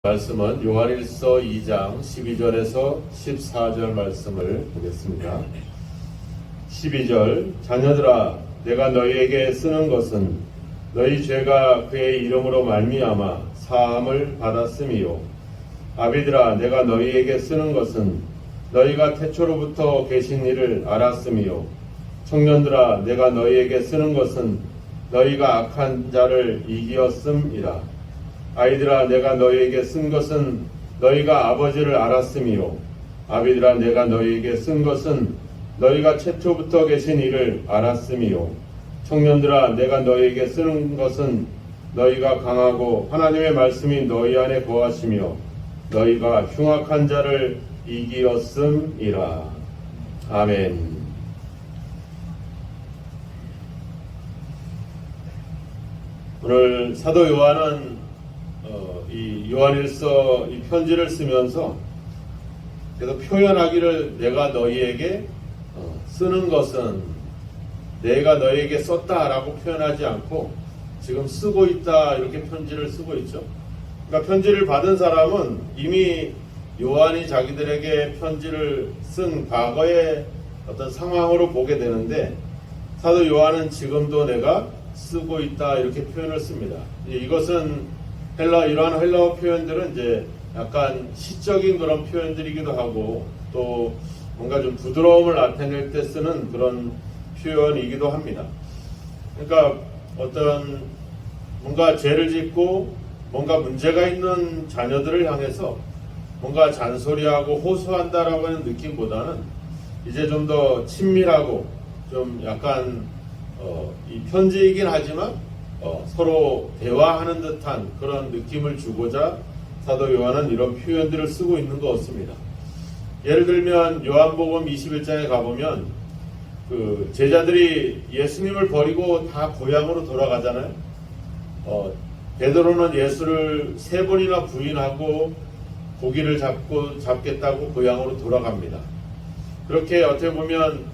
말씀은 요한일서 2장 12절에서 14절 말씀을 보겠습니다. 12절 자녀들아 내가 너희에게 쓰는 것은 너희 죄가 그의 이름으로 말미암아 사함을 받았음이요 아비들아 내가 너희에게 쓰는 것은 너희가 태초로부터 계신 이를 알았음이요 청년들아 내가 너희에게 쓰는 것은 너희가 악한 자를 이기었음이라 아이들아 내가 너희에게 쓴 것은 너희가 아버지를 알았음이요 아비들아 내가 너희에게 쓴 것은 너희가 최초부터 계신 이를 알았음이요 청년들아 내가 너희에게 쓰는 것은 너희가 강하고 하나님의 말씀이 너희 안에 거하시며 너희가 흉악한 자를 이기었음이라. 아멘. 오늘 사도 요한은 이 요한일서 이 편지를 쓰면서 그래서 표현하기를 내가 너희에게 쓰는 것은 내가 너희에게 썼다라고 표현하지 않고 지금 쓰고 있다 이렇게 편지를 쓰고 있죠. 그러니까 편지를 받은 사람은 이미 요한이 자기들에게 편지를 쓴 과거의 어떤 상황으로 보게 되는데 사도 요한은 지금도 내가 쓰고 있다 이렇게 표현을 씁니다. 이것은 이러한 헬라어 표현들은 이제 약간 시적인 그런 표현들이기도 하고 또 뭔가 좀 부드러움을 나타낼 때 쓰는 그런 표현이기도 합니다. 그러니까 어떤 뭔가 죄를 짓고 뭔가 문제가 있는 자녀들을 향해서 뭔가 잔소리하고 호소한다라고 하는 느낌보다는 이제 좀 더 친밀하고 좀 약간 이 편지이긴 하지만 서로 대화하는 듯한 그런 느낌을 주고자 사도 요한은 이런 표현들을 쓰고 있는 것 같습니다. 예를 들면 요한복음 21장에 가보면 그 제자들이 예수님을 버리고 다 고향으로 돌아가잖아요. 베드로는 예수를 3번이나 부인하고 고기를 잡겠다고 고향으로 돌아갑니다. 그렇게 어떻게 보면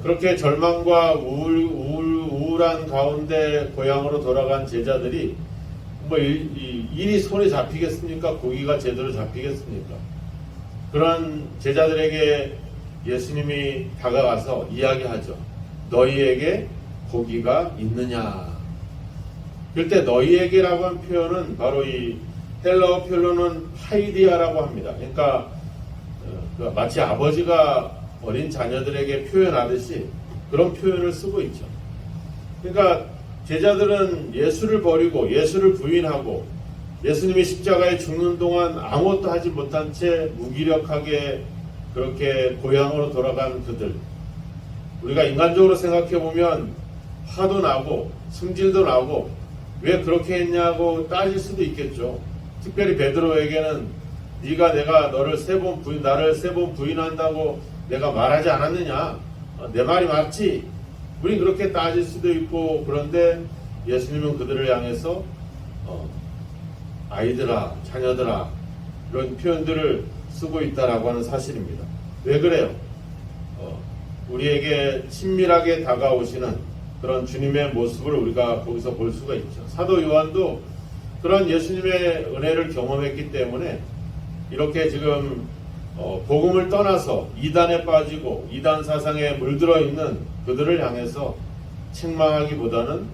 그렇게 절망과 우울한 가운데 고향으로 돌아간 제자들이 뭐 일이 손에 잡히겠습니까? 고기가 제대로 잡히겠습니까? 그런 제자들에게 예수님이 다가가서 이야기하죠. 너희에게 고기가 있느냐? 그럴 때 너희에게라고 한 표현은 바로 이 헬라어 표현은 파이디아라고 합니다. 그러니까 마치 아버지가 어린 자녀들에게 표현하듯이 그런 표현을 쓰고 있죠. 그러니까 제자들은 예수를 버리고 예수를 부인하고 예수님이 십자가에 죽는 동안 아무것도 하지 못한 채 무기력하게 그렇게 고향으로 돌아간 그들. 우리가 인간적으로 생각해 보면 화도 나고 승질도 나고 왜 그렇게 했냐고 따질 수도 있겠죠. 특별히 베드로에게는 네가 내가 나를 3번 부인한다고 내가 말하지 않았느냐? 내 말이 맞지? 우린 그렇게 따질 수도 있고 그런데 예수님은 그들을 향해서 아이들아, 자녀들아 이런 표현들을 쓰고 있다라고 하는 사실입니다. 왜 그래요? 우리에게 친밀하게 다가오시는 그런 주님의 모습을 우리가 거기서 볼 수가 있죠. 사도 요한도 그런 예수님의 은혜를 경험했기 때문에 이렇게 지금 복음을 떠나서 이단에 빠지고 이단 사상에 물들어 있는 그들을 향해서 책망하기보다는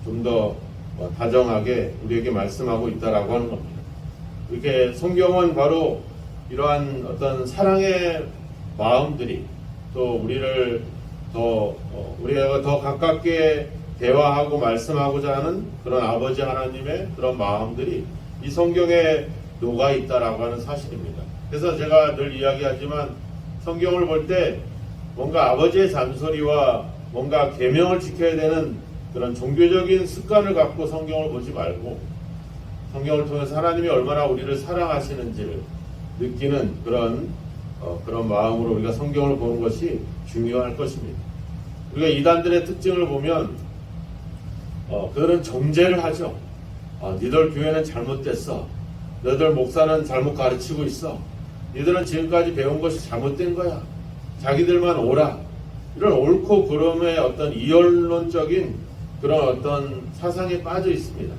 좀 더 다정하게 우리에게 말씀하고 있다라고 하는 겁니다. 이렇게 성경은 바로 이러한 어떤 사랑의 마음들이 또 우리를 우리가 더 가깝게 대화하고 말씀하고자 하는 그런 아버지 하나님의 그런 마음들이 이 성경에 녹아 있다라고 하는 사실입니다. 그래서 제가 늘 이야기하지만 성경을 볼 때 뭔가 아버지의 잔소리와 뭔가 계명을 지켜야 되는 그런 종교적인 습관을 갖고 성경을 보지 말고 성경을 통해서 하나님이 얼마나 우리를 사랑하시는지를 느끼는 그런 마음으로 우리가 성경을 보는 것이 중요할 것입니다. 우리가 이단들의 특징을 보면 그들은 정죄를 하죠. 니들 교회는 잘못됐어. 너희들 목사는 잘못 가르치고 있어. 니들은 지금까지 배운 것이 잘못된 거야. 자기들만 옳아. 이런 옳고 그름의 어떤 이언론적인 그런 어떤 사상에 빠져 있습니다.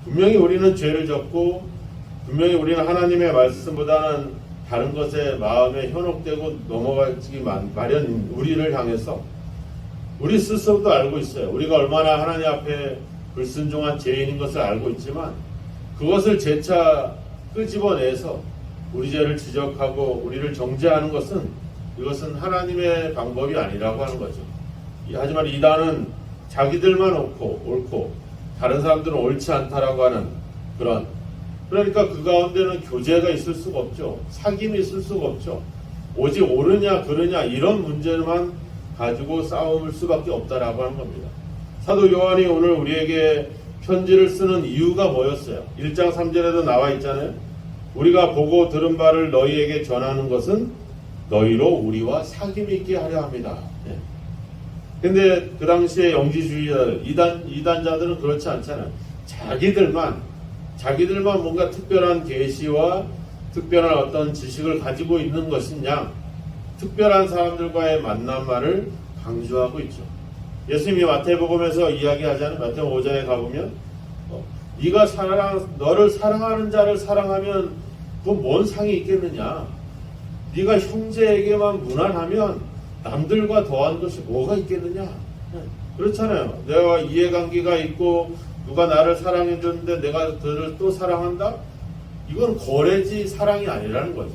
분명히 우리는 죄를 졌고 분명히 우리는 하나님의 말씀보다는 다른 것에 마음에 현혹되고 넘어가기 마련 우리를 향해서 우리 스스로도 알고 있어요. 우리가 얼마나 하나님 앞에 불순종한 죄인인 것을 알고 있지만 그것을 재차 끄집어내서 우리 죄를 지적하고 우리를 정죄하는 것은 이것은 하나님의 방법이 아니라고 하는 거죠. 하지만 이단은 자기들만 옳고 다른 사람들은 옳지 않다라고 하는 그러니까 그 가운데는 교제가 있을 수가 없죠. 사귐이 있을 수가 없죠. 오직 옳으냐 그르냐 이런 문제만 가지고 싸움을 수밖에 없다라고 하는 겁니다. 사도 요한이 오늘 우리에게 편지를 쓰는 이유가 뭐였어요? 1장 3절에도 나와 있잖아요. 우리가 보고 들은 바를 너희에게 전하는 것은 너희로 우리와 사귐이 있게 하려 합니다. 근데 그 당시에 영지주의자들, 이단자들은 그렇지 않잖아요. 자기들만 뭔가 특별한 계시와 특별한 어떤 지식을 가지고 있는 것이냐, 특별한 사람들과의 만남만을 강조하고 있죠. 예수님이 마태복음에서 이야기하자는 마태복음 5장에 가보면 네가 너를 사랑하는 자를 사랑하면 그건 뭔 상이 있겠느냐. 네가 형제에게만 무난하면 남들과 더한 것이 뭐가 있겠느냐. 그렇잖아요. 내가 이해관계가 있고 누가 나를 사랑해 줬는데 내가 그를 또 사랑한다? 이건 거래지 사랑이 아니라는 거죠.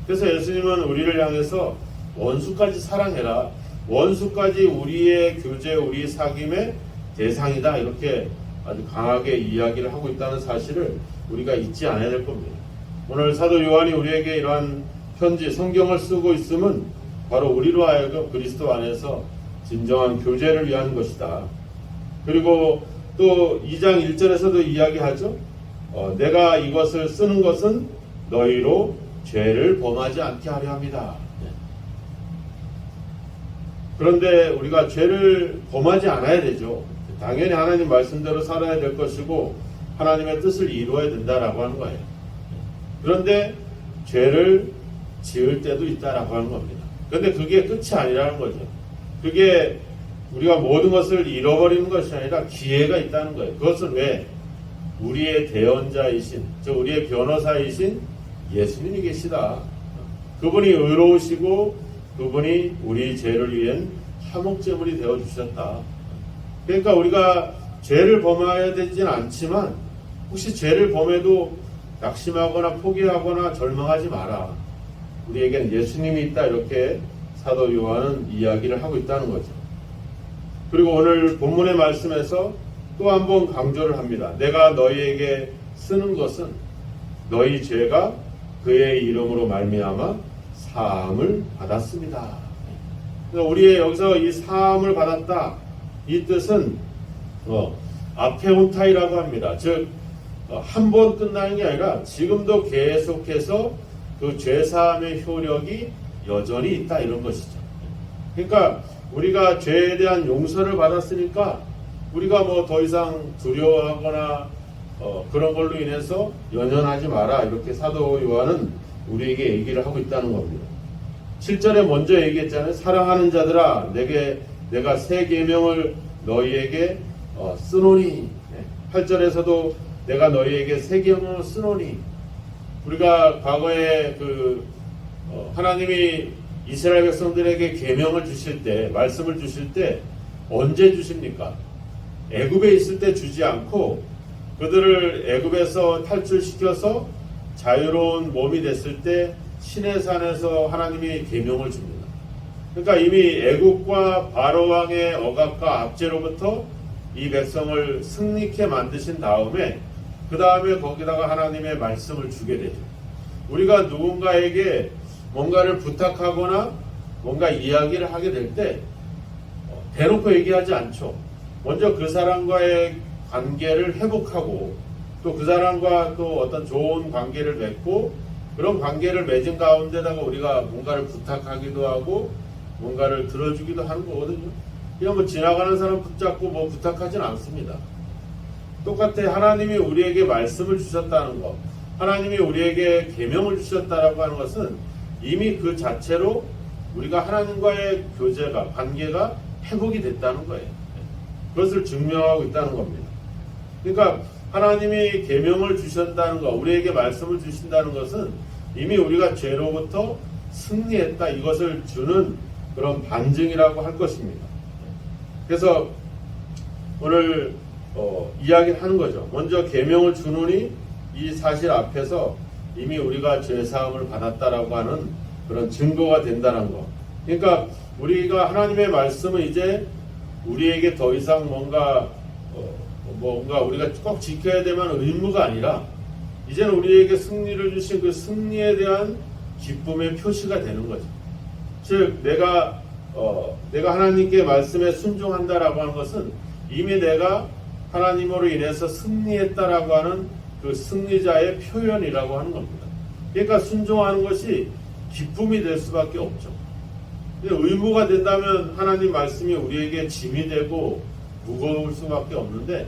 그래서 예수님은 우리를 향해서 원수까지 사랑해라. 원수까지 우리의 교제, 우리 사귐의 대상이다. 이렇게 아주 강하게 이야기를 하고 있다는 사실을 우리가 잊지 않아야 될 겁니다. 오늘 사도 요한이 우리에게 이러한 편지, 성경을 쓰고 있음은 바로 우리로 하여금 그리스도 안에서 진정한 교제를 위한 것이다. 그리고 또 2장 1절에서도 이야기하죠. 내가 이것을 쓰는 것은 너희로 죄를 범하지 않게 하려 합니다. 그런데 우리가 죄를 범하지 않아야 되죠. 당연히 하나님 말씀대로 살아야 될 것이고 하나님의 뜻을 이루어야 된다라고 하는 거예요. 그런데 죄를 지을 때도 있다라고 하는 겁니다. 그런데 그게 끝이 아니라는 거죠. 그게 우리가 모든 것을 잃어버리는 것이 아니라 기회가 있다는 거예요. 그것은 왜? 우리의 대언자이신, 즉 우리의 변호사이신 예수님이 계시다. 그분이 의로우시고 그분이 우리 죄를 위한 화목제물이 되어주셨다. 그러니까 우리가 죄를 범해야 되지는 않지만 혹시 죄를 범해도 낙심하거나 포기하거나 절망하지 마라. 우리에게는 예수님이 있다. 이렇게 사도 요한은 이야기를 하고 있다는 거죠. 그리고 오늘 본문의 말씀에서 또 한 번 강조를 합니다. 내가 너희에게 쓰는 것은 너희 죄가 그의 이름으로 말미암아 사함을 받았습니다. 우리의 여기서 이 사함을 받았다. 이 뜻은 아페온타이라고 합니다. 즉 한 번 끝나는 게 아니라 지금도 계속해서 그 죄사함의 효력이 여전히 있다 이런 것이죠. 그러니까 우리가 죄에 대한 용서를 받았으니까 우리가 뭐 더 이상 두려워하거나 그런 걸로 인해서 연연하지 마라. 이렇게 사도 요한은 우리에게 얘기를 하고 있다는 겁니다. 7절에 먼저 얘기했잖아요. 사랑하는 자들아 내가 새 계명을 너희에게 쓰노니. 8절에서도 내가 너희에게 새 계명을 쓰노니. 우리가 과거에 하나님이 이스라엘 백성들에게 계명을 주실 때, 말씀을 주실 때 언제 주십니까? 애굽에 있을 때 주지 않고 그들을 애굽에서 탈출시켜서 자유로운 몸이 됐을 때 시내산에서 하나님이 계명을 줍니다. 그러니까 이미 애굽과 바로 왕의 억압과 압제로부터 이 백성을 승리케 만드신 다음에 그 다음에 거기다가 하나님의 말씀을 주게 되죠. 우리가 누군가에게 뭔가를 부탁하거나 뭔가 이야기를 하게 될 때 대놓고 얘기하지 않죠. 먼저 그 사람과의 관계를 회복하고 또 그 사람과 또 어떤 좋은 관계를 맺고 그런 관계를 맺은 가운데다가 우리가 뭔가를 부탁하기도 하고 뭔가를 들어주기도 하는 거거든요. 그냥 뭐 지나가는 사람 붙잡고 뭐 부탁하진 않습니다. 똑같아. 하나님이 우리에게 말씀을 주셨다는 것, 하나님이 우리에게 계명을 주셨다라고 하는 것은 이미 그 자체로 우리가 하나님과의 교제가, 관계가 회복이 됐다는 거예요. 그것을 증명하고 있다는 겁니다. 그러니까 하나님이 계명을 주신다는 것, 우리에게 말씀을 주신다는 것은 이미 우리가 죄로부터 승리했다, 이것을 주는 그런 반증이라고 할 것입니다. 그래서 오늘 이야기하는 거죠. 먼저 계명을 주노니 이 사실 앞에서 이미 우리가 죄사함을 받았다라고 하는 그런 증거가 된다는 거. 그러니까 우리가 하나님의 말씀은 이제 우리에게 더 이상 뭔가 우리가 꼭 지켜야 되는 의무가 아니라 이제는 우리에게 승리를 주신 그 승리에 대한 기쁨의 표시가 되는 거죠. 즉 내가 하나님께 말씀에 순종한다라고 하는 것은 이미 내가 하나님으로 인해서 승리했다라고 하는 그 승리자의 표현이라고 하는 겁니다. 그러니까 순종하는 것이 기쁨이 될 수밖에 없죠. 의무가 된다면 하나님 말씀이 우리에게 짐이 되고 무거울 수밖에 없는데,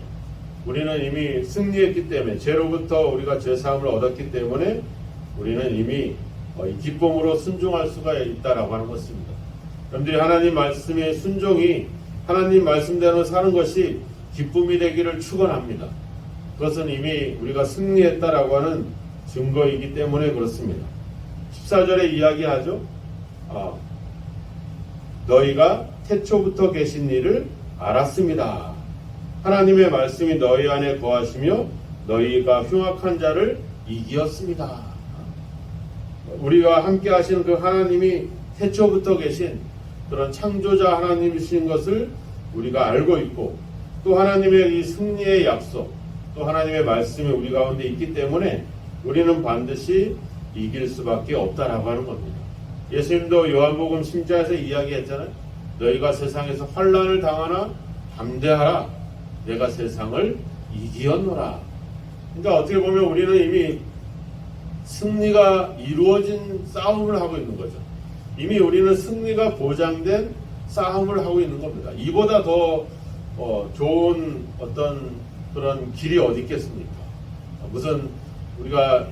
우리는 이미 승리했기 때문에, 죄로부터 우리가 죄사함을 얻었기 때문에 우리는 이미 기쁨으로 순종할 수가 있다라고 하는 것입니다. 여러분들이 하나님 말씀의 순종이, 하나님 말씀대로 사는 것이 기쁨이 되기를 축원합니다. 그것은 이미 우리가 승리했다라고 하는 증거이기 때문에 그렇습니다. 14절에 이야기하죠. 너희가 태초부터 계신 일을 알았습니다. 하나님의 말씀이 너희 안에 거하시며 너희가 흉악한 자를 이기었습니다. 우리가 함께 하시는 그 하나님이 태초부터 계신 그런 창조자 하나님이신 것을 우리가 알고 있고, 또 하나님의 이 승리의 약속, 또 하나님의 말씀이 우리 가운데 있기 때문에 우리는 반드시 이길 수밖에 없다라고 하는 겁니다. 예수님도 요한복음 10장에서 이야기했잖아요. 너희가 세상에서 환난을 당하나 담대하라, 내가 세상을 이기었노라. 그러니까 어떻게 보면 우리는 이미 승리가 이루어진 싸움을 하고 있는 거죠. 이미 우리는 승리가 보장된 싸움을 하고 있는 겁니다. 이보다 더 좋은 어떤 그런 길이 어디 있겠습니까? 무슨 우리가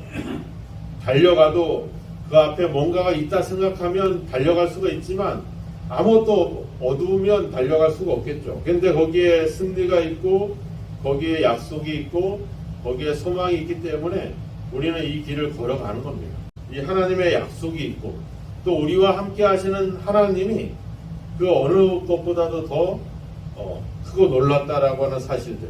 달려가도 그 앞에 뭔가가 있다 생각하면 달려갈 수가 있지만, 아무것도 어두우면 달려갈 수가 없겠죠. 그런데 거기에 승리가 있고 거기에 약속이 있고 거기에 소망이 있기 때문에 우리는 이 길을 걸어가는 겁니다. 이 하나님의 약속이 있고, 또 우리와 함께 하시는 하나님이 그 어느 것보다도 더 크고 놀랍다라고 하는 사실들.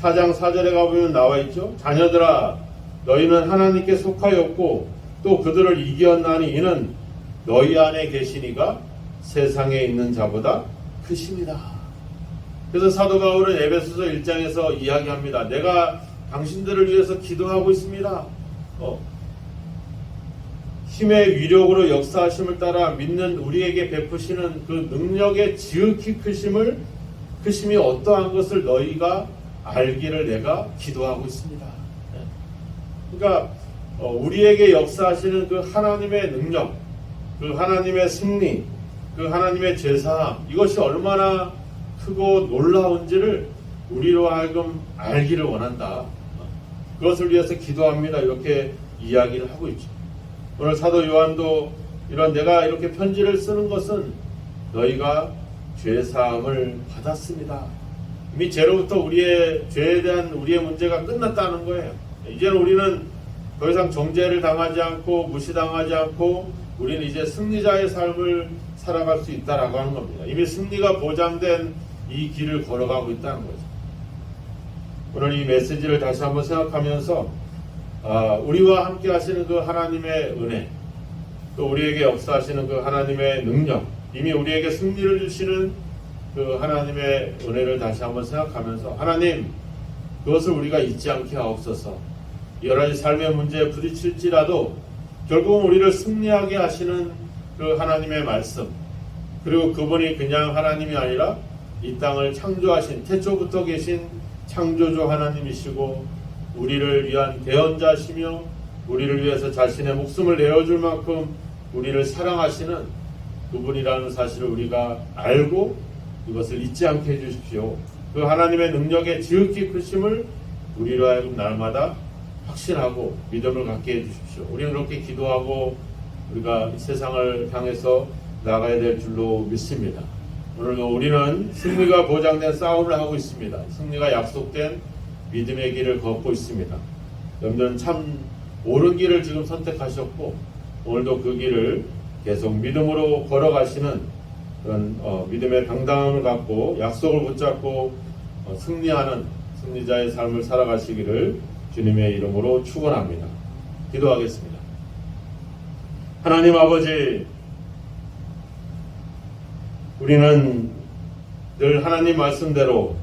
4장 4절에 가보면 나와 있죠. 자녀들아, 너희는 하나님께 속하였고 또 그들을 이기었나니 이는 너희 안에 계시니가 세상에 있는 자보다 크십니다. 그래서 사도 바울은 에베소서 1장에서 이야기합니다. 내가 당신들을 위해서 기도하고 있습니다. 힘의 위력으로 역사하심을 따라 믿는 우리에게 베푸시는 그 능력의 지극히 크심이 어떠한 것을 너희가 알기를 내가 기도하고 있습니다. 그러니까 우리에게 역사하시는 그 하나님의 능력, 그 하나님의 승리, 그 하나님의 제사함, 이것이 얼마나 크고 놀라운지를 우리로 하여금 알기를 원한다. 그것을 위해서 기도합니다. 이렇게 이야기를 하고 있죠. 오늘 사도 요한도 내가 이렇게 편지를 쓰는 것은 너희가 죄사함을 받았습니다. 이미 죄로부터 우리의 죄에 대한 우리의 문제가 끝났다는 거예요. 이제는 우리는 더 이상 정죄를 당하지 않고 무시당하지 않고 우리는 이제 승리자의 삶을 살아갈 수 있다라고 하는 겁니다. 이미 승리가 보장된 이 길을 걸어가고 있다는 거죠. 오늘 이 메시지를 다시 한번 생각하면서 우리와 함께 하시는 그 하나님의 은혜, 또 우리에게 역사하시는 그 하나님의 능력, 이미 우리에게 승리를 주시는 그 하나님의 은혜를 다시 한번 생각하면서, 하나님, 그것을 우리가 잊지 않게 하옵소서. 여러 가지 삶의 문제에 부딪힐지라도 결국은 우리를 승리하게 하시는 그 하나님의 말씀, 그리고 그분이 그냥 하나님이 아니라 이 땅을 창조하신, 태초부터 계신 창조주 하나님이시고 우리를 위한 대언자시며 우리를 위해서 자신의 목숨을 내어줄 만큼 우리를 사랑하시는 그분이라는 사실을 우리가 알고 이것을 잊지 않게 해주십시오. 그 하나님의 능력의 지극히 크심을 우리로 하여금 날마다 확신하고 믿음을 갖게 해주십시오. 우리는 그렇게 기도하고 우리가 이 세상을 향해서 나가야 될 줄로 믿습니다. 오늘도 우리는 승리가 보장된 싸움을 하고 있습니다. 승리가 약속된 믿음의 길을 걷고 있습니다. 여러분들은 참 옳은 길을 지금 선택하셨고 오늘도 그 길을 계속 믿음으로 걸어가시는 그런 믿음의 당당함을 갖고 약속을 붙잡고 승리하는 승리자의 삶을 살아가시기를 주님의 이름으로 축원합니다. 기도하겠습니다. 하나님 아버지, 우리는 늘 하나님 말씀대로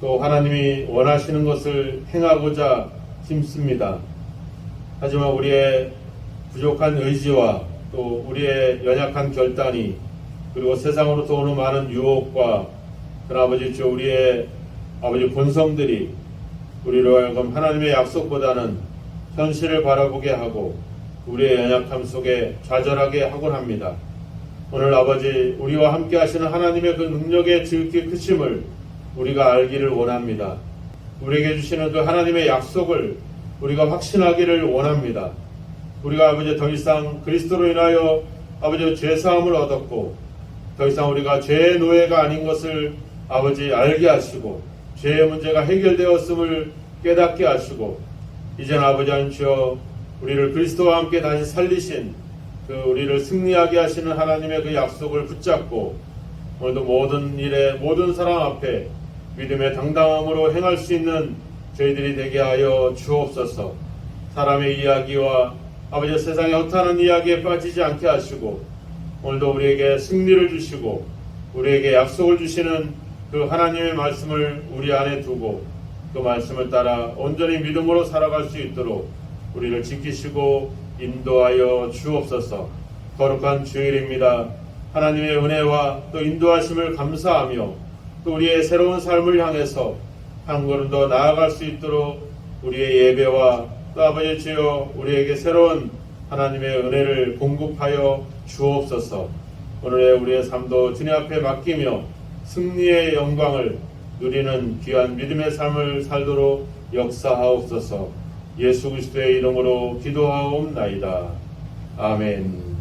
또 하나님이 원하시는 것을 행하고자 힘씁니다. 하지만 우리의 부족한 의지와 또 우리의 연약한 결단이 그리고 세상으로부터 오는 많은 유혹과 그런 아버지 주 우리의 아버지 본성들이 우리로 하여금 하나님의 약속보다는 현실을 바라보게 하고 우리의 연약함 속에 좌절하게 하곤 합니다. 오늘 아버지 우리와 함께 하시는 하나님의 그 능력의 지극히 크심을 우리가 알기를 원합니다. 우리에게 주시는 그 하나님의 약속을 우리가 확신하기를 원합니다. 우리가 아버지 더 이상 그리스도로 인하여 아버지 죄사함을 얻었고 더 이상 우리가 죄의 노예가 아닌 것을 아버지 알게 하시고 죄의 문제가 해결되었음을 깨닫게 하시고 이제는 아버지 하나님 우리를 그리스도와 함께 다시 살리신 그 우리를 승리하게 하시는 하나님의 그 약속을 붙잡고 오늘도 모든 일에 모든 사람 앞에 믿음의 당당함으로 행할 수 있는 저희들이 되게 하여 주옵소서. 사람의 이야기와 아버지 세상의 허탄한 이야기에 빠지지 않게 하시고 오늘도 우리에게 승리를 주시고 우리에게 약속을 주시는 그 하나님의 말씀을 우리 안에 두고 그 말씀을 따라 온전히 믿음으로 살아갈 수 있도록 우리를 지키시고 인도하여 주옵소서. 거룩한 주일입니다. 하나님의 은혜와 또 인도하심을 감사하며 또 우리의 새로운 삶을 향해서 한 걸음 더 나아갈 수 있도록 우리의 예배와 또 아버지 주여 우리에게 새로운 하나님의 은혜를 공급하여 주옵소서. 오늘의 우리의 삶도 주님 앞에 맡기며 승리의 영광을 누리는 귀한 믿음의 삶을 살도록 역사하옵소서. 예수 그리스도의 이름으로 기도하옵나이다. 아멘.